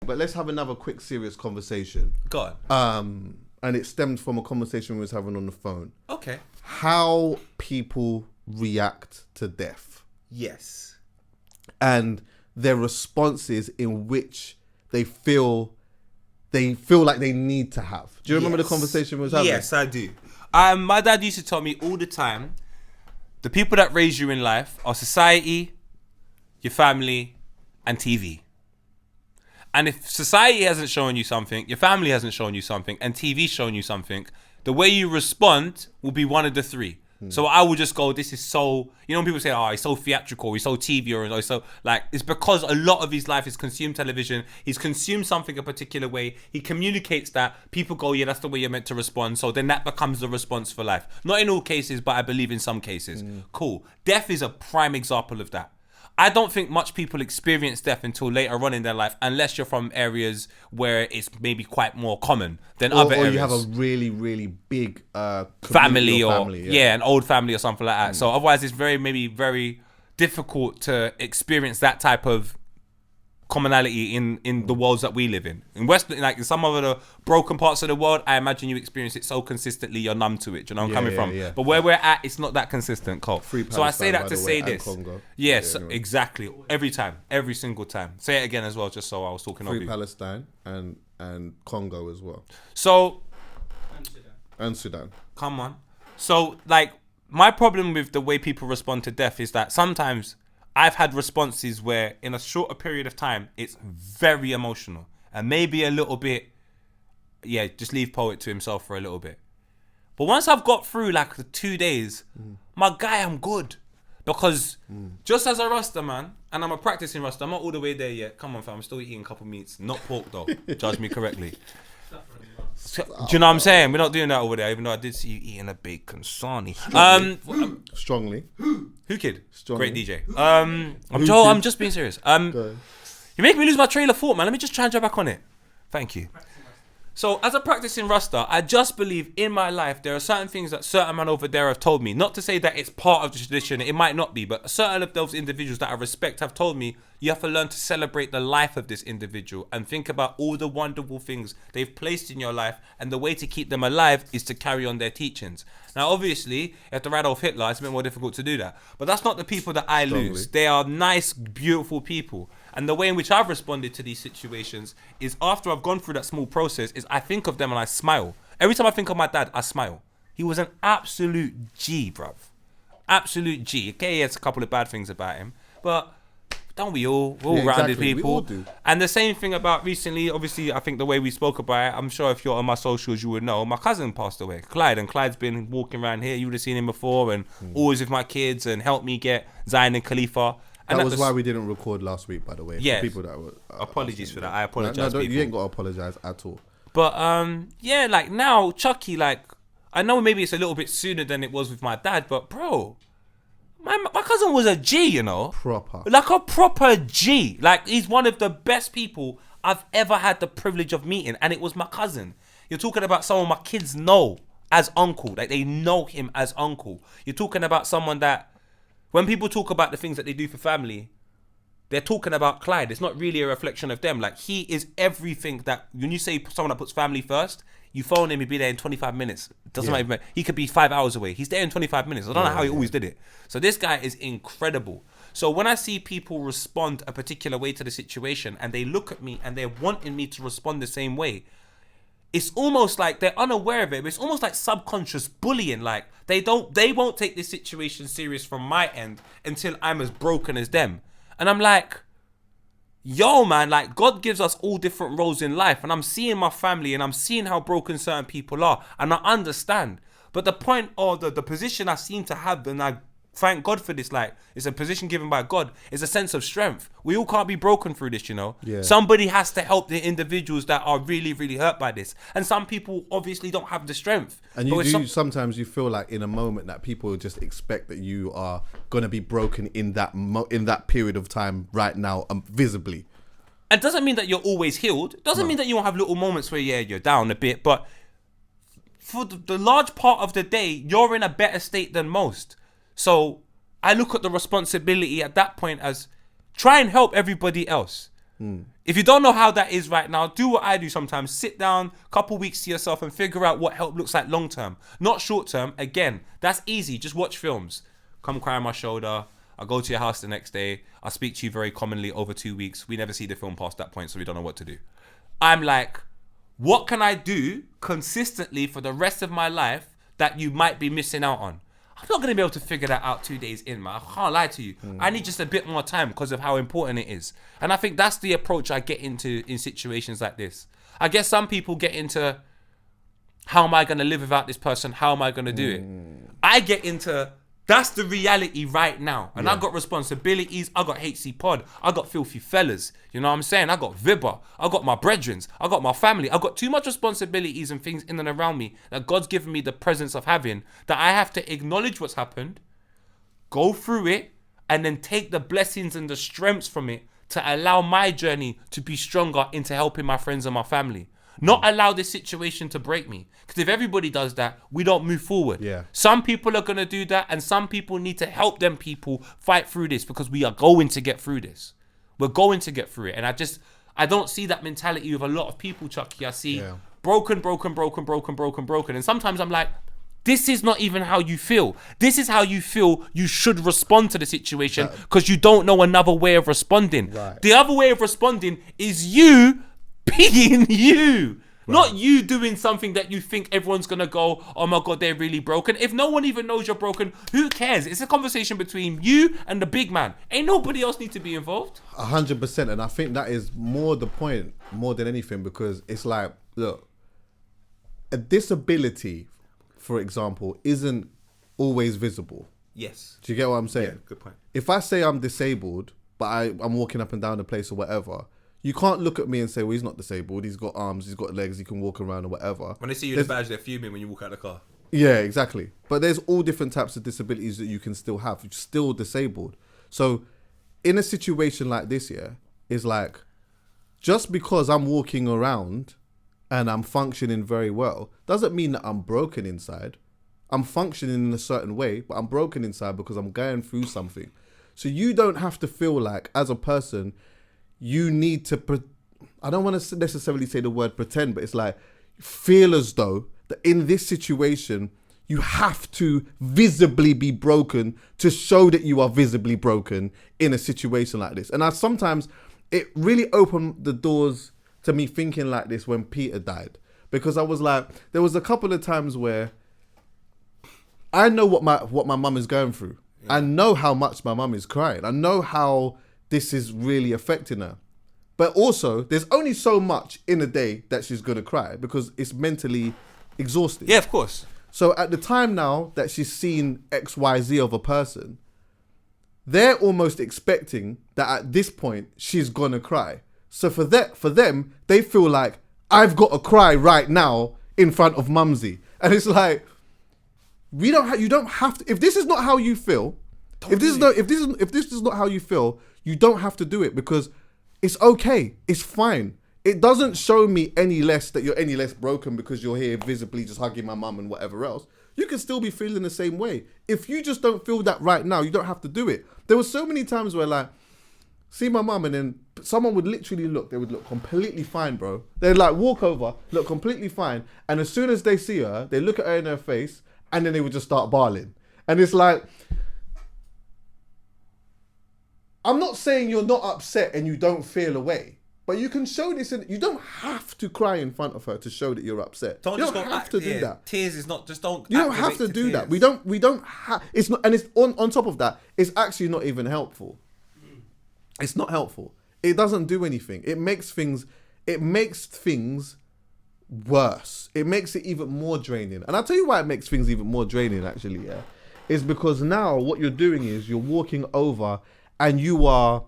but let's have another quick serious conversation. Go on. And it stemmed from a conversation we was having on the phone. Okay. How people react to death. Yes. And their responses in which they feel like they need to have. Do you remember the conversation we was having? Yes, I do. My dad used to tell me all the time, the people that raise you in life are society, your family, and TV. And if society hasn't shown you something, your family hasn't shown you something, and TV's shown you something, the way you respond will be one of the three. So I would just go, this is so, when people say, oh, he's so theatrical, he's so TV, or he's so, like, it's because a lot of his life is consumed television. He's consumed something a particular way. He communicates that. People go, yeah, that's the way you're meant to respond. So then that becomes the response for life. Not in all cases, but I believe in some cases. Cool. Death is a prime example of that. I don't think much people experience death until later on in their life, unless you're from areas where it's maybe quite more common than other areas. Or you have a really, really big family an old family or something like that. So otherwise it's very difficult to experience that type of commonality in the worlds that we live in. In Western, like in some of the broken parts of the world, I imagine you experience it so consistently you're numb to it. Do you know where I'm coming from? Yeah. But where we're at, it's not that consistent, Cole. So I say that to say this. Congo. Yes, exactly. Every time, every single time. Say it again as well, just so I was talking over you. Free Palestine and Congo as well. So and Sudan. Come on. So like my problem with the way people respond to death is that sometimes I've had responses where in a shorter period of time, it's very emotional and maybe a little bit, just leave Poet to himself for a little bit. But once I've got through like the 2 days, my guy, I'm good. Because just as a Rasta man, and I'm a practicing Rasta, I'm not all the way there yet. Come on, fam, I'm still eating a couple meats. Not pork though, judge me correctly. Do you know what I'm saying? We're not doing that over there, even though I did see you eating a bacon sarnie. Strongly. Who kid? Strongly. Great DJ. I'm just being serious. You make me lose my trail of thought, man. Let me just try and jump back on it. Thank you. So, as a practicing Rasta, I just believe in my life there are certain things that certain men over there have told me. Not to say that it's part of the tradition, it might not be, but certain of those individuals that I respect have told me you have to learn to celebrate the life of this individual and think about all the wonderful things they've placed in your life, and the way to keep them alive is to carry on their teachings. Now, obviously, you have to write off Hitler, it's a bit more difficult to do that. But that's not the people that I lose. They are nice, beautiful people. And the way in which I've responded to these situations is after I've gone through that small process is I think of them and I smile. Every time I think of my dad, I smile. He was an absolute G, bruv. Absolute G. Okay, he has a couple of bad things about him, but don't we all? We're all rounded people. We all do. And the same thing about recently, obviously, I think the way we spoke about it, I'm sure if you're on my socials, you would know, my cousin passed away, Clyde. And Clyde's been walking around here. You would have seen him before and always with my kids and helped me get Zion and Khalifa. And that was why we didn't record last week, by the way. Yeah. People that were, apologies for that. I apologize. No, you ain't got to apologize at all. But like now, Chuckie, like I know maybe it's a little bit sooner than it was with my dad, but bro, my cousin was a G, you know, like a proper G. Like he's one of the best people I've ever had the privilege of meeting, and it was my cousin. You're talking about someone my kids know as uncle, like they know him as uncle. You're talking about someone that, when people talk about the things that they do for family, they're talking about Clyde. It's not really a reflection of them. Like, he is everything that, when you say someone that puts family first, you phone him, he'll be there in 25 minutes. Doesn't matter. He could be 5 hours away. He's there in 25 minutes. I don't know how he always did it. So this guy is incredible. So when I see people respond a particular way to the situation and they look at me and they're wanting me to respond the same way, it's almost like they're unaware of it, but it's almost like subconscious bullying. Like they won't take this situation serious from my end until I'm as broken as them. And I'm like, yo, man, like God gives us all different roles in life, and I'm seeing my family and I'm seeing how broken certain people are, and I understand. But the point or the position I seem to have, and I thank God for this, like it's a position given by God, is a sense of strength. We all can't be broken through this, you know. Yeah. Somebody has to help the individuals that are really, really hurt by this, and some people obviously don't have the strength. And sometimes you feel like in a moment that people just expect that you are going to be broken in that period of time right now, visibly. It doesn't mean that you're always healed. It doesn't mean that you won't have little moments where you're down a bit, but for the large part of the day, you're in a better state than most. So I look at the responsibility at that point as try and help everybody else. If you don't know how that is right now, do what I do sometimes. Sit down, couple weeks to yourself and figure out what help looks like long term. Not short term. Again, that's easy. Just watch films. Come cry on my shoulder. I'll go to your house the next day. I'll speak to you very commonly over 2 weeks. We never see the film past that point, so we don't know what to do. I'm like, what can I do consistently for the rest of my life that you might be missing out on? I'm not going to be able to figure that out 2 days in, man. I can't lie to you. I need just a bit more time because of how important it is. And I think that's the approach I get into in situations like this. I guess some people get into, how am I going to live without this person? How am I going to do it? I get into, that's the reality right now. And I got responsibilities. I got Hcpod. I got filthy fellas. You know what I'm saying? I got Vibber. I got my brethrens. I got my family. I got too much responsibilities and things in and around me that God's given me the presence of having, that I have to acknowledge what's happened, go through it, and then take the blessings and the strengths from it to allow my journey to be stronger into helping my friends and my family. Not allow this situation to break me. Because if everybody does that, we don't move forward. Yeah. Some people are going to do that, and some people need to help them people fight through this, because we are going to get through this. We're going to get through it. And I don't see that mentality with a lot of people, Chuckie. I see broken. And sometimes I'm like, this is not even how you feel. This is how you feel you should respond to the situation, because you don't know another way of responding. Right. The other way of responding is you being you. Right. Not you doing something that you think everyone's going to go, oh my God, they're really broken. If no one even knows you're broken, who cares? It's a conversation between you and the big man. Ain't nobody else need to be involved. 100%. And I think that is more the point, more than anything, because it's like, look, a disability, for example, isn't always visible. Yes. Do you get what I'm saying? Yeah, good point. If I say I'm disabled, but I'm walking up and down the place or whatever, you can't look at me and say, well, he's not disabled. He's got arms, he's got legs, he can walk around or whatever. When they see you in the badge, they're fuming when you walk out of the car. Yeah, exactly. But there's all different types of disabilities that you can still have. You're still disabled. So in a situation like this, it's like, just because I'm walking around and I'm functioning very well, doesn't mean that I'm broken inside. I'm functioning in a certain way, but I'm broken inside because I'm going through something. So you don't have to feel like, as a person, you need to, I don't want to necessarily say the word pretend, but it's like, feel as though that in this situation, you have to visibly be broken to show that you are visibly broken in a situation like this. And sometimes it really opened the doors to me thinking like this when Peter died, because I was like, there was a couple of times where I know what my mum is going through. Yeah. I know how much my mum is crying. I know how this is really affecting her. But also, there's only so much in a day that she's going to cry, because it's mentally exhausting. Yeah, of course. So at the time now that she's seen XYZ of a person, they're almost expecting that at this point, she's going to cry. So for them, they feel like, I've got to cry right now in front of Mumsy. And it's like, you don't have to, if this is not how you feel, if this is not how you feel, you don't have to do it, because it's okay. It's fine. It doesn't show me any less that you're any less broken because you're here visibly just hugging my mum and whatever else. You can still be feeling the same way. If you just don't feel that right now, you don't have to do it. There were so many times where, like, see my mum and then someone would literally look, they would look completely fine, bro. They'd like walk over, look completely fine. And as soon as they see her, they look at her in her face and then they would just start bawling. And it's like, I'm not saying you're not upset and you don't feel away, but you can show this. You don't have to cry in front of her to show that you're upset. You don't have to do that. Tears is not, just don't. You don't have to do that. We don't have. It's not, and it's on top of that. It's actually not even helpful. It's not helpful. It doesn't do anything. It makes things worse. It makes it even more draining. And I'll tell you why it makes things even more draining. Actually, is because now what you're doing is you're walking over. And you are,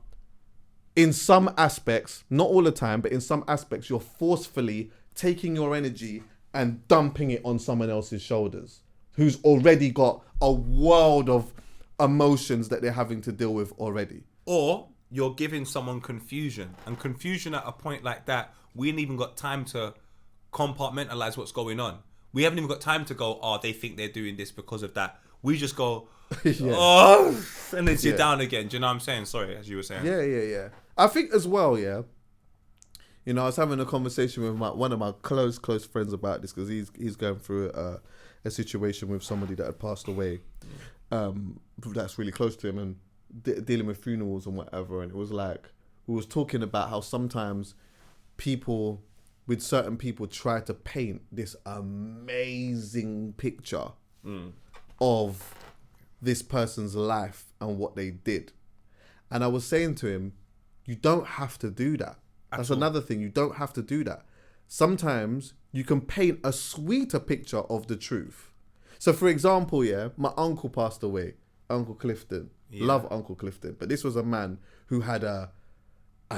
in some aspects, not all the time, but in some aspects, you're forcefully taking your energy and dumping it on someone else's shoulders, who's already got a world of emotions that they're having to deal with already. Or you're giving someone confusion. And confusion at a point like that, we ain't even got time to compartmentalize what's going on. We haven't even got time to go, oh, they think they're doing this because of that. We just go, oh, and then you're down again. Do you know what I'm saying? Sorry, as you were saying. Yeah. I think as well, You know, I was having a conversation with one of my close friends about this, because he's going through a situation with somebody that had passed away, that's really close to him, and dealing with funerals and whatever. And it was like, we was talking about how sometimes certain people try to paint this amazing picture of this person's life and what they did. And I was saying to him, you don't have to do that. That's another thing. You don't have to do that. Sometimes you can paint a sweeter picture of the truth. So for example, my uncle passed away, Uncle Clifton. Yeah. Love Uncle Clifton. But this was a man who had a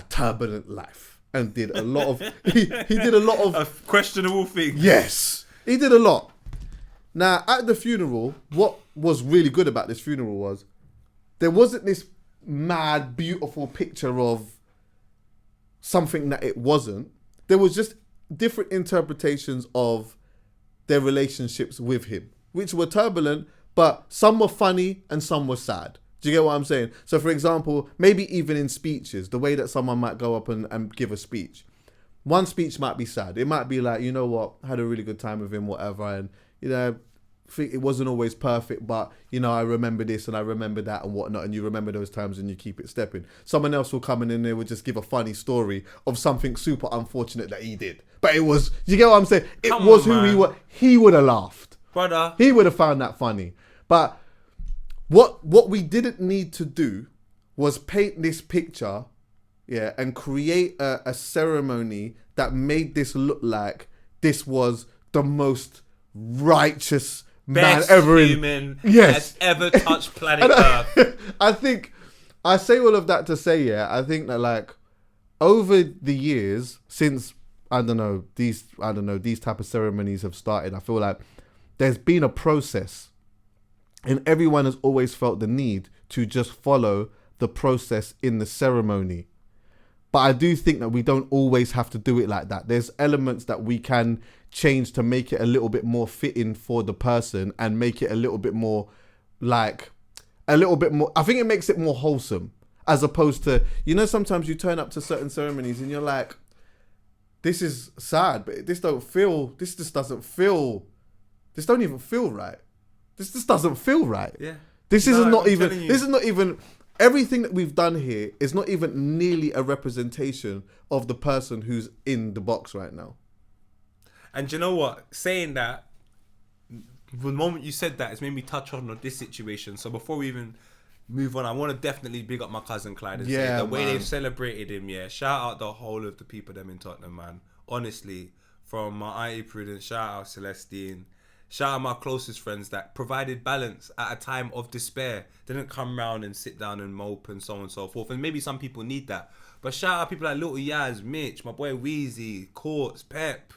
turbulent life and did a lot of he did a lot of questionable things. Yes, he did a lot. Now at the funeral, what was really good about this funeral was there wasn't this mad beautiful picture of something that it wasn't. There was just different interpretations of their relationships with him, which were turbulent, but some were funny and some were sad. Do you get what I'm saying? So for example, maybe even in speeches, the way that someone might go up and give a speech. One speech might be sad. It might be like, you know what, I had a really good time with him, whatever. And, you know, think it wasn't always perfect, but, you know, I remember this and I remember that and whatnot. And you remember those times and you keep it stepping. Someone else will come in and they will just give a funny story of something super unfortunate that he did. But it was, you get what I'm saying? It was who he was. He would have laughed. Brother. He would have found that funny. But what we didn't need to do was paint this picture, and create a ceremony that made this look like this was the most righteous best man ever human has ever touched planet Earth. I think I say all of that to say, I think that like over the years since these type of ceremonies have started, I feel like there's been a process. And everyone has always felt the need to just follow the process in the ceremony. But I do think that we don't always have to do it like that. There's elements that we can change to make it a little bit more fitting for the person and make it a little bit more, I think it makes it more wholesome, as opposed to, you know, sometimes you turn up to certain ceremonies and you're like, this is sad, but this don't even feel right. This just doesn't feel right. Yeah. This is not even everything that we've done here is not even nearly a representation of the person who's in the box right now. And you know what? Saying that, the moment you said that, it's made me touch on this situation. So before we even move on, I want to definitely big up my cousin Clyde and say the way they've celebrated him. Yeah, shout out the whole of the people them in Tottenham, man. Honestly, from my auntie Prudence, shout out Celestine. Shout out my closest friends that provided balance at a time of despair. They didn't come round and sit down and mope and so on and so forth. And maybe some people need that. But shout out people like Little Yaz, Mitch, my boy Wheezy, Courts, Pep,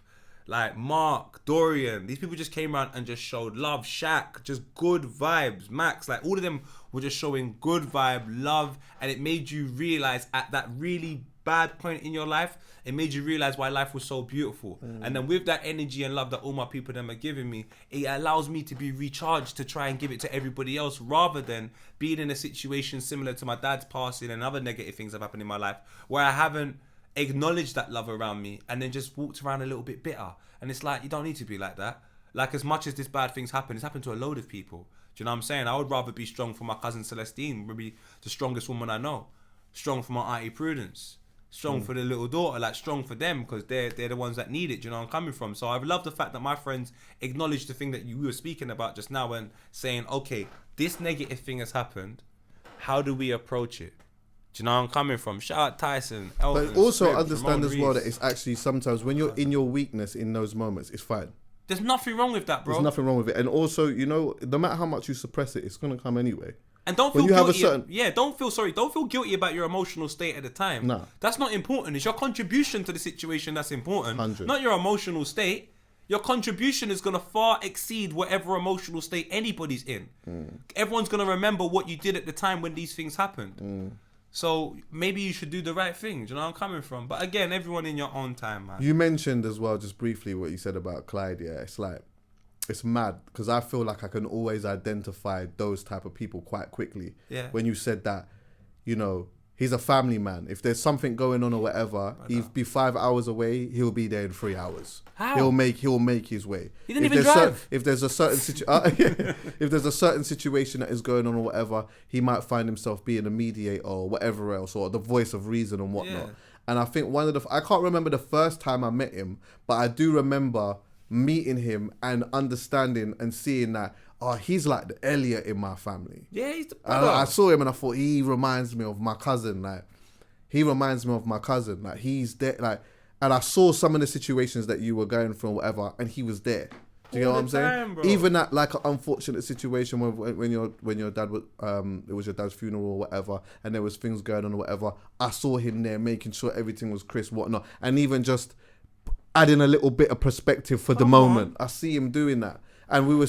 like Mark, Dorian. These people just came around and just showed love. Shaq, just good vibes. Max, like all of them were just showing good vibe, love. And it made you realise at that really bad point in your life, it made you realize why life was so beautiful. And then with that energy and love that all my people them are giving me, it allows me to be recharged to try and give it to everybody else, rather than being in a situation similar to my dad's passing and other negative things that have happened in my life where I haven't acknowledged that love around me and then just walked around a little bit bitter. And it's like, you don't need to be like that. Like, as much as this bad things happen, it's happened to a load of people. Do you know what I'm saying? I would rather be strong for my cousin Celestine, maybe the strongest woman I know. Strong for my auntie Prudence. Strong for the little daughter, like strong for them, because they're the ones that need it. Do you know where I'm coming from? So I love the fact that my friends acknowledge the thing that you were speaking about just now and saying, okay, this negative thing has happened. How do we approach it? Do you know where I'm coming from? Shout out Tyson, Elton, but also Smith, understand Ramon as well Rees. that it's actually sometimes when you're in your weakness in those moments, it's fine. There's nothing wrong with that, bro. There's nothing wrong with it. And also, you know, no matter how much you suppress it, it's going to come anyway. And don't feel guilty. Don't feel guilty about your emotional state at the time. No. That's not important. It's your contribution to the situation that's important. 100. Not your emotional state. Your contribution is going to far exceed whatever emotional state anybody's in. Everyone's going to remember what you did at the time when these things happened. So maybe you should do the right thing. Do you know where I'm coming from? But again, everyone in your own time, man. You mentioned as well, just briefly, what you said about Clyde. Yeah, it's like, it's mad because I feel like I can always identify those type of people quite quickly. Yeah. When you said that, you know, he's a family man. If there's something going on or whatever, he'll be 5 hours away. He'll be there in 3 hours. How? He'll make his way. He didn't even drive. If there's a certain if there's a certain situation that is going on or whatever, he might find himself being a mediator or whatever else, or the voice of reason and whatnot. Yeah. And I think I can't remember the first time I met him, but I do remember meeting him and understanding and seeing that, he's like the Elliot in my family. Yeah, he's the brother. I saw him and I thought, he reminds me of my cousin. Like, he's there. Like, and I saw some of the situations that you were going through or whatever, and he was there. Do you know what I'm saying? Bro. Even that, like, an unfortunate situation when your dad was, it was your dad's funeral or whatever, and there was things going on or whatever. I saw him there making sure everything was crisp, whatnot, and even just adding a little bit of perspective for the moment. I see him doing that. And we were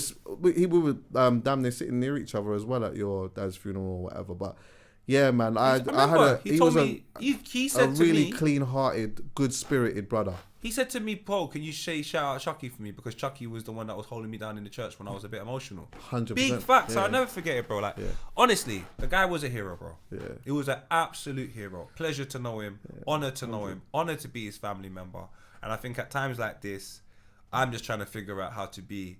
damn near sitting near each other as well at your dad's funeral or whatever. But yeah, man, he was a really clean-hearted, good-spirited brother. He said to me, Paul, can you shout out Chuckie for me? Because Chuckie was the one that was holding me down in the church when I was a bit emotional. 100%. Big facts. Yeah. I'll never forget it, bro. Like, honestly, the guy was a hero, bro. Yeah. He was an absolute hero. Pleasure to know him. Yeah. Honor to know him. Honor to be his family member. And I think at times like this, I'm just trying to figure out how to be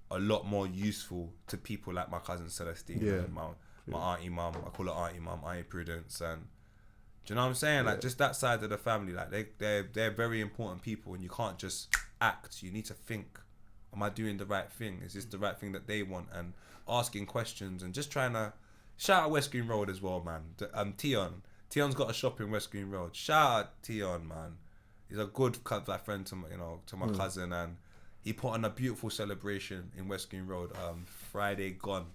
a lot more useful to people like my cousin Celestine and my auntie mum. I call her auntie mum, Auntie Prudence, and do you know what I'm saying? Like, just that side of the family, like they're very important people, and you can't just act. You need to think, am I doing the right thing? Is this the right thing that they want? And asking questions and just trying to shout out West Green Road as well, man. Tion's got a shop in West Green Road. Shout out Tion, man. He's a good friend to my cousin, and he put on a beautiful celebration in West Green Road, Friday gone.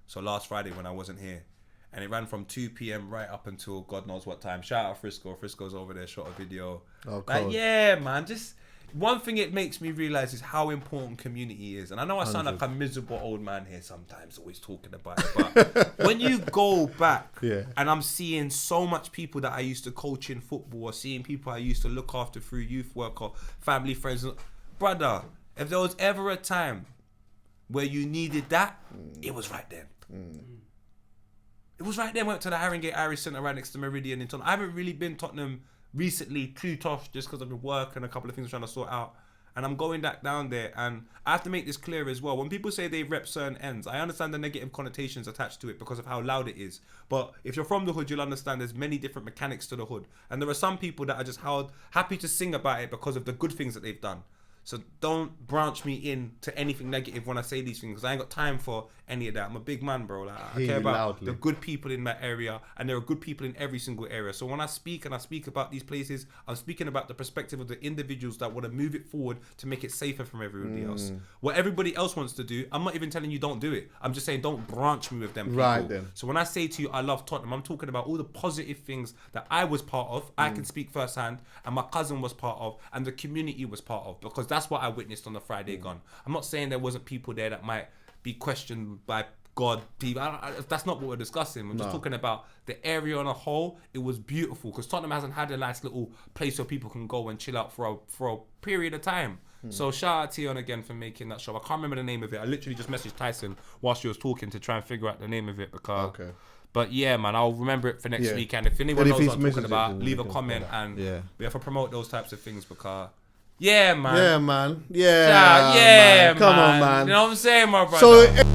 So last Friday when I wasn't here. And it ran from 2 p.m. right up until God knows what time. Shout out Frisco. Frisco's over there, shot a video. Oh, like, yeah, man. Just one thing it makes me realize is how important community is. And I know I sound like a miserable old man here sometimes, always talking about it. But when you go back and I'm seeing so much people that I used to coach in football, or seeing people I used to look after through youth work or family friends, brother, if there was ever a time where you needed that, it was right then. It was right there. Went to the Haringey Irish Centre right next to Meridian in Tottenham. I haven't really been Tottenham recently too tough just because I've been work and a couple of things I'm trying to sort out. And I'm going back down there, and I have to make this clear as well. When people say they rep certain ends, I understand the negative connotations attached to it because of how loud it is. But if you're from the hood, you'll understand there's many different mechanics to the hood. And there are some people that are just happy to sing about it because of the good things that they've done. So don't branch me in to anything negative when I say these things, because I ain't got time for any of that. I'm a big man, bro. Like, I care about the good people in that area, and there are good people in every single area. So when I speak about these places, I'm speaking about the perspective of the individuals that want to move it forward to make it safer from everybody else. What everybody else wants to do, I'm not even telling you don't do it. I'm just saying don't branch me with them people. Right then. So when I say to you I love Tottenham, I'm talking about all the positive things that I was part of, I can speak firsthand, and my cousin was part of, and the community was part of, because that's what I witnessed on the Friday gone. I'm not saying there wasn't people there that might be questioned by God, people. That's not what we're discussing. We're just talking about the area on a whole. It was beautiful because Tottenham hasn't had a nice little place where people can go and chill out for a period of time. So shout out to Tion again for making that show. I can't remember the name of it. I literally just messaged Tyson whilst she was talking to try and figure out the name of it because. Okay. But yeah, man, I'll remember it for next week. And if anyone knows what I'm talking about, leave a comment and we have to promote those types of things because. Yeah, man. Yeah, man. Yeah, yeah, man. Come on, man. You know what I'm saying, my brother? So.